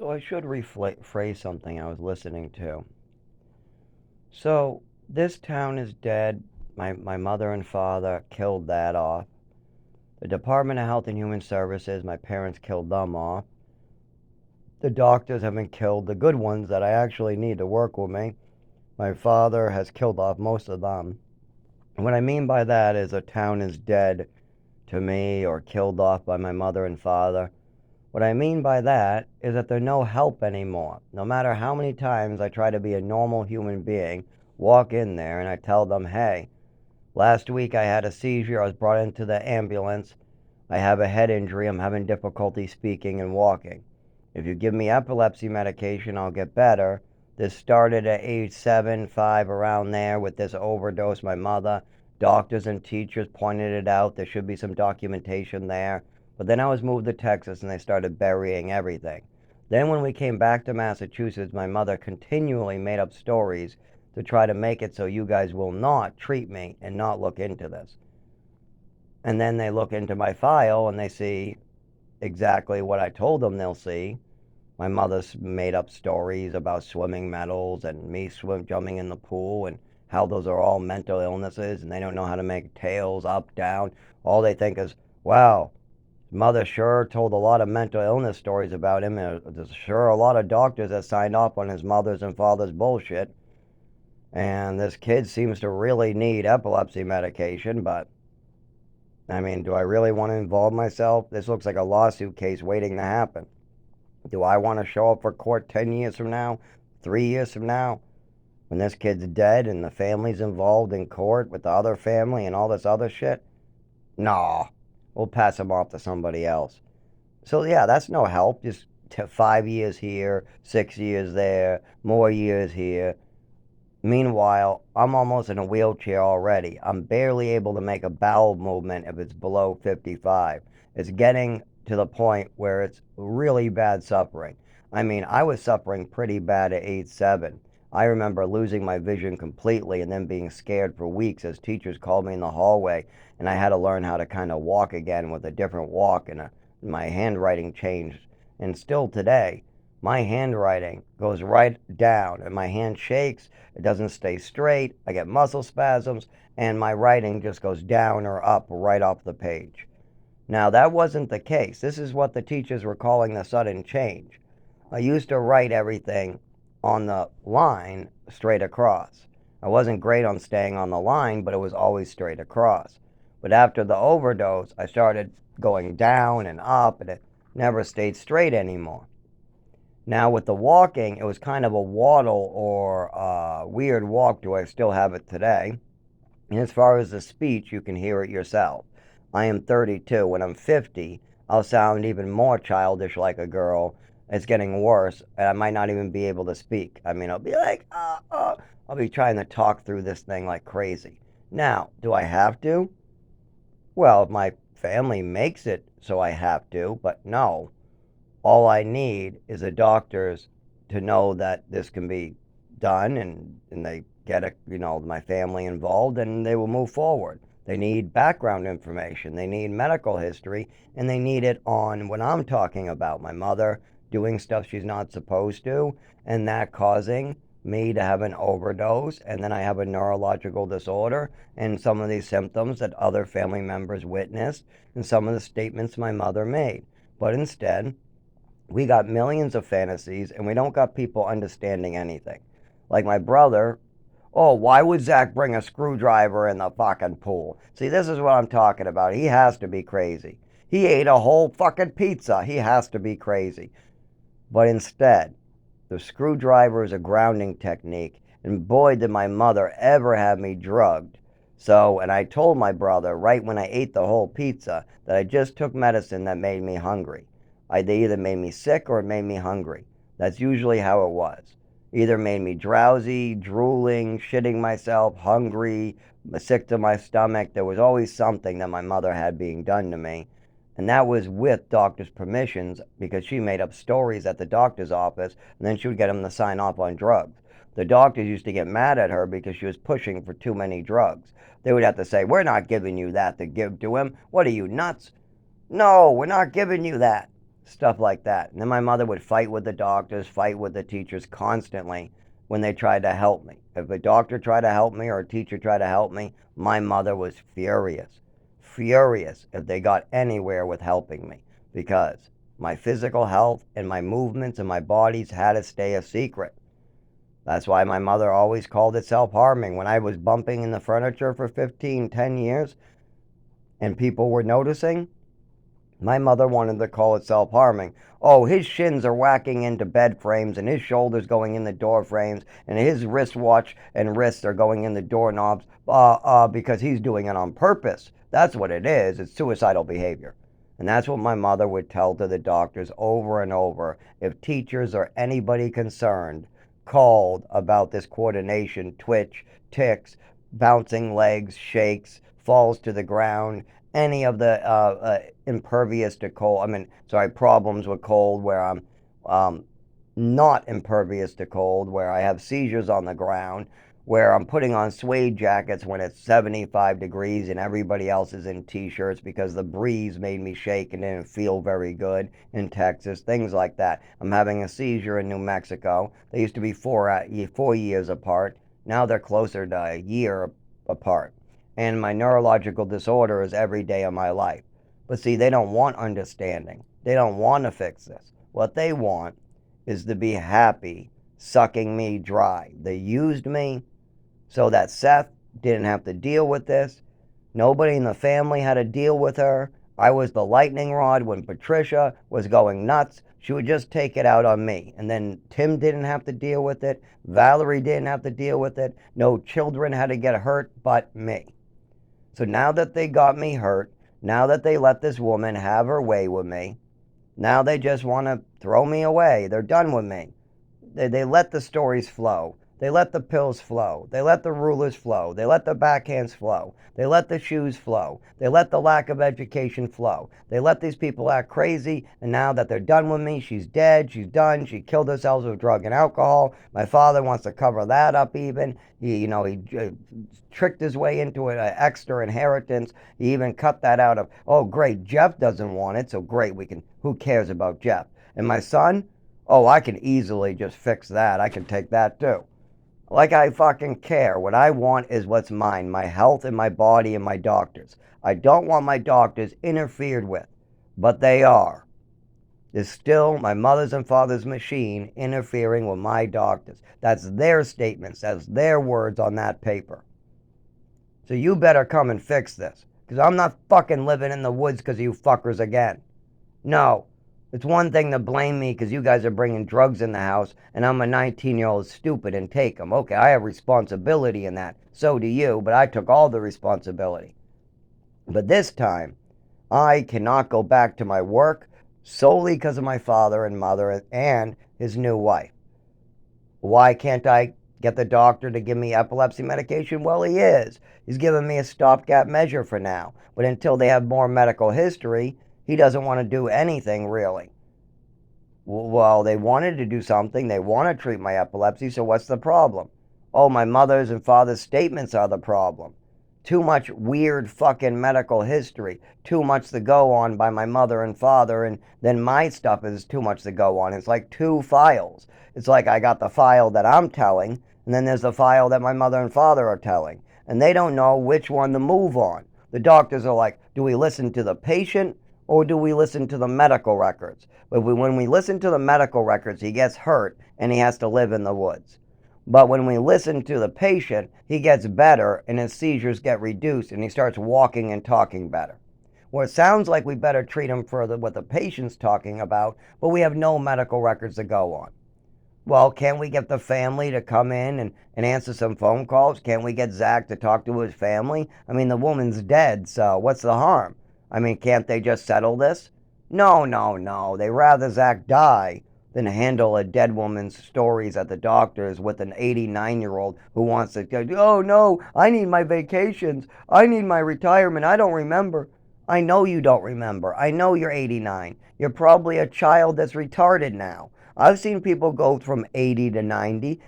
So I should rephrase something I was listening to. So this town is dead. My mother and father killed that off. The Department of Health and Human Services, my parents killed them off. The doctors haven't killed the good ones that I actually need to work with me. My father has killed off most of them. And what I mean by that is a town is dead to me or killed off by my mother and father. What I mean by that is that they're no help anymore. No matter how many times I try to be a normal human being, walk in there and I tell them, hey, last week I had a seizure, I was brought into the ambulance, I have a head injury, I'm having difficulty speaking and walking. If you give me epilepsy medication, I'll get better. This started at age 7, 5, around there with this overdose. My mother, doctors and teachers pointed it out. There should be some documentation there. But then I was moved to Texas and they started burying everything. Then when we came back to Massachusetts, my mother continually made up stories to try to make it so you guys will not treat me and not look into this. And then they look into my file and they see exactly what I told them they'll see. My mother's made up stories about swimming medals and me jumping in the pool and how those are all mental illnesses and they don't know how to make tails up, down. All they think is, wow, mother sure told a lot of mental illness stories about him. And there's sure a lot of doctors that signed off on his mother's and father's bullshit. And this kid seems to really need epilepsy medication, but I mean, do I really want to involve myself? This looks like a lawsuit case waiting to happen. Do I want to show up for court 10 years from now, 3 years from now, when this kid's dead and the family's involved in court with the other family and all this other shit? Nah, we'll pass him off to somebody else. So, yeah, that's no help. Just 5 years here, 6 years there, more years here. Meanwhile, I'm almost in a wheelchair already. I'm barely able to make a bowel movement if it's below 55. It's getting to the point where it's really bad suffering. I mean, I was suffering pretty bad at age 7. I remember losing my vision completely and then being scared for weeks as teachers called me in the hallway and I had to learn how to kind of walk again with a different walk and my handwriting changed. And still today, my handwriting goes right down and my hand shakes. It doesn't stay straight. I get muscle spasms and my writing just goes down or up right off the page. Now, that wasn't the case. This is what the teachers were calling the sudden change. I used to write everything on the line straight across. I wasn't great on staying on the line, but it was always straight across. But after the overdose, I started going down and up, and it never stayed straight anymore. Now, with the walking, it was kind of a waddle or a weird walk. Do I still have it today? And as far as the speech, you can hear it yourself. I am 32. When I'm 50, I'll sound even more childish like a girl. It's getting worse, and I might not even be able to speak. I mean, I'll be like, I'll be trying to talk through this thing like crazy. Now, do I have to? Well, if my family makes it so I have to, but no. All I need is the doctors to know that this can be done and they get my family involved and they will move forward. They need background information, they need medical history, and they need it on what I'm talking about, my mother doing stuff she's not supposed to, and that causing me to have an overdose, and then I have a neurological disorder, and some of these symptoms that other family members witnessed, and some of the statements my mother made. But instead, we got millions of fantasies and we don't got people understanding anything. Like my brother, oh, why would Zach bring a screwdriver in the fucking pool? See, this is what I'm talking about. He has to be crazy. He ate a whole fucking pizza. He has to be crazy. But instead, the screwdriver is a grounding technique, and boy, did my mother ever have me drugged. So, and I told my brother right when I ate the whole pizza that I just took medicine that made me hungry. They either made me sick or it made me hungry. That's usually how it was. Either made me drowsy, drooling, shitting myself, hungry, sick to my stomach. There was always something that my mother had being done to me. And that was with doctors' permissions because she made up stories at the doctor's office and then she would get them to sign off on drugs. The doctors used to get mad at her because she was pushing for too many drugs. They would have to say, we're not giving you that to give to him. What are you, nuts? No, we're not giving you that. stuff like that. And then my mother would fight with the doctors, fight with the teachers constantly when they tried to help me. If a doctor tried to help me or a teacher tried to help me, my mother was furious. Furious if they got anywhere with helping me, because my physical health and my movements and my bodies had to stay a secret. That's why my mother always called it self-harming. When I was bumping in the furniture for 10 years and people were noticing, my mother wanted to call it self-harming. Oh, his shins are whacking into bed frames and his shoulders going in the door frames and his wristwatch and wrists are going in the doorknobs because he's doing it on purpose. That's what it is. It's suicidal behavior. And that's what my mother would tell to the doctors over and over if teachers or anybody concerned called about this coordination, twitch, tics, bouncing legs, shakes, falls to the ground, any of the impervious to cold, problems with cold where I'm not impervious to cold, where I have seizures on the ground, where I'm putting on suede jackets when it's 75 degrees and everybody else is in t-shirts because the breeze made me shake and didn't feel very good in Texas, things like that. I'm having a seizure in New Mexico. They used to be 4 years apart. Now they're closer to a year apart. And my neurological disorder is every day of my life. But see, they don't want understanding. They don't want to fix this. What they want is to be happy sucking me dry. They used me so that Seth didn't have to deal with this. Nobody in the family had to deal with her. I was the lightning rod when Patricia was going nuts. She would just take it out on me. And then Tim didn't have to deal with it. Valerie didn't have to deal with it. No children had to get hurt but me. So now that they got me hurt, now that they let this woman have her way with me, now they just want to throw me away. They're done with me. They let the stories flow. They let the pills flow. They let the rulers flow. They let the backhands flow. They let the shoes flow. They let the lack of education flow. They let these people act crazy, and now that they're done with me, she's dead, she's done, she killed herself with drug and alcohol. My father wants to cover that up even. He tricked his way into an extra inheritance. He even cut that out of, oh great, Jeff doesn't want it, so great, who cares about Jeff? And my son? Oh, I can easily just fix that. I can take that too. Like I fucking care. What I want is what's mine, my health and my body and my doctors. I don't want my doctors interfered with, but they are. There's still my mother's and father's machine interfering with my doctors. That's their statements. That's their words on that paper. So you better come and fix this, because I'm not fucking living in the woods because of you fuckers again. No. It's one thing to blame me because you guys are bringing drugs in the house and I'm a 19-year-old stupid and take them. Okay, I have responsibility in that. So do you, but I took all the responsibility. But this time, I cannot go back to my work solely because of my father and mother and his new wife. Why can't I get the doctor to give me epilepsy medication? Well, he is. He's giving me a stopgap measure for now. But until they have more medical history, he doesn't want to do anything, really. Well, they wanted to do something. They want to treat my epilepsy, so what's the problem? Oh, my mother's and father's statements are the problem. Too much weird fucking medical history. Too much to go on by my mother and father, and then my stuff is too much to go on. It's like two files. It's like I got the file that I'm telling, and then there's the file that my mother and father are telling. And they don't know which one to move on. The doctors are like, do we listen to the patient or do we listen to the medical records? But when we listen to the medical records, he gets hurt and he has to live in the woods. But when we listen to the patient, he gets better and his seizures get reduced and he starts walking and talking better. Well, it sounds like we better treat him for what the patient's talking about, but we have no medical records to go on. Well, can't we get the family to come in and answer some phone calls? Can't we get Zach to talk to his family? I mean, the woman's dead, so what's the harm? I mean, can't they just settle this? No, no, no. They rather Zach die than handle a dead woman's stories at the doctor's with an 89-year-old who wants to go, oh, no, I need my vacations. I need my retirement. I don't remember. I know you don't remember. I know you're 89. You're probably a child that's retarded now. I've seen people go from 80 to 90.